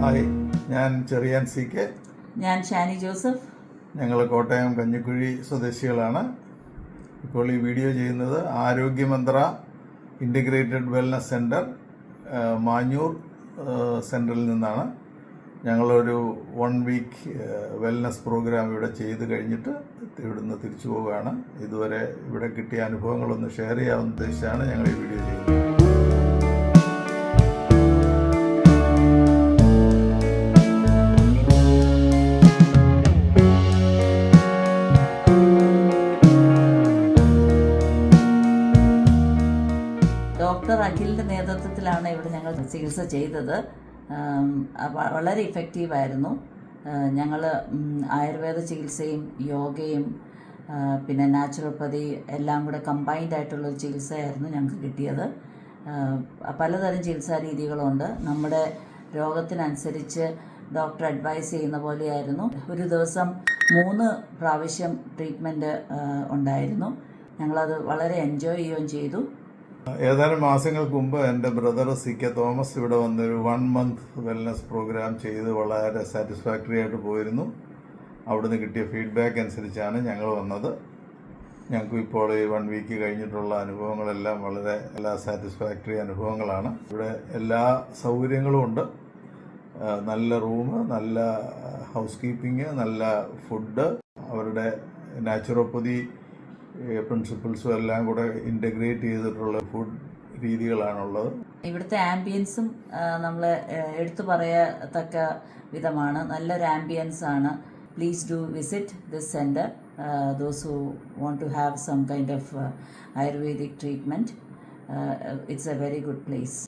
Hi, ഞാൻ Cherian CK. ഞാൻ Shani Joseph. ഞങ്ങൾ കോട്ടയം കഞ്ഞിക്കുഴി സ്വദേശികളാണ്. ഇപ്പോൾ ഈ വീഡിയോ ചെയ്യുന്നത് ആരോഗ്യമന്ത്ര ഇൻ്റഗ്രേറ്റഡ് വെൽനസ് സെൻറ്റർ മാഞ്ഞൂർ സെൻറ്ററിൽ നിന്നാണ്. ഞങ്ങളൊരു 1 വീക്ക് വെൽനസ് പ്രോഗ്രാം ഇവിടെ ചെയ്ത് കഴിഞ്ഞിട്ട് ഇവിടുന്ന് തിരിച്ചു പോവുകയാണ്. ഇതുവരെ ഇവിടെ കിട്ടിയ അനുഭവങ്ങളൊന്ന് ഷെയർ ചെയ്യാമെന്ന് ഉദ്ദേശിച്ചാണ് ഞങ്ങൾ ഈ വീഡിയോ ചെയ്യുന്നത്. ഡോക്ടർ അഖിലിൻ്റെ നേതൃത്വത്തിലാണ് ഇവിടെ ഞങ്ങൾ ചികിത്സ ചെയ്തത്. വളരെ ഇഫക്റ്റീവായിരുന്നു. ഞങ്ങൾ ആയുർവേദ ചികിത്സയും യോഗയും പിന്നെ നാച്ചുറോപ്പതി എല്ലാം കൂടെ കമ്പൈൻഡ് ആയിട്ടുള്ളൊരു ചികിത്സയായിരുന്നു ഞങ്ങൾക്ക് കിട്ടിയത്. പലതരം ചികിത്സാ രീതികളുണ്ട്. നമ്മുടെ രോഗത്തിനനുസരിച്ച് ഡോക്ടർ അഡ്വൈസ് ചെയ്യുന്ന പോലെയായിരുന്നു. ഒരു ദിവസം 3 പ്രാവശ്യം ട്രീറ്റ്മെൻറ്റ് ഉണ്ടായിരുന്നു. ഞങ്ങളത് വളരെ എൻജോയ് ചെയ്യുകയും ചെയ്തു. ഏതാനും മാസങ്ങൾക്ക് മുമ്പ് എൻ്റെ ബ്രദർ CK തോമസ് ഇവിടെ വന്നൊരു 1 മന്ത് വെൽനസ് പ്രോഗ്രാം ചെയ്ത് വളരെ സാറ്റിസ്ഫാക്ടറി ആയിട്ട് പോയിരുന്നു. അവിടുന്ന് കിട്ടിയ ഫീഡ്ബാക്ക് അനുസരിച്ചാണ് ഞങ്ങൾ വന്നത്. ഞങ്ങൾക്ക് ഇപ്പോൾ ഈ 1 വീക്ക് കഴിഞ്ഞിട്ടുള്ള അനുഭവങ്ങളെല്ലാം വളരെ സാറ്റിസ്ഫാക്ടറി അനുഭവങ്ങളാണ്. ഇവിടെ എല്ലാ സൗകര്യങ്ങളും ഉണ്ട്. നല്ല റൂം, നല്ല ഹൗസ് കീപ്പിംഗ്, നല്ല ഫുഡ്, അവരുടെ നാച്ചുറോപ്പതി പ്രിൻസിപ്പിൾസും എല്ലാം കൂടെ ഇൻ്റഗ്രേറ്റ് ചെയ്തിട്ടുള്ള ഫുഡ് രീതികളാണുള്ളത്. ഇവിടുത്തെ ആംബിയൻസും നമ്മൾ എടുത്തു പറയത്തക്ക വിധമാണ്. നല്ലൊരു ആംബിയൻസ് ആണ്. Please do visit this centre, those who want to have some kind of ayurvedic treatment. It's a very good place.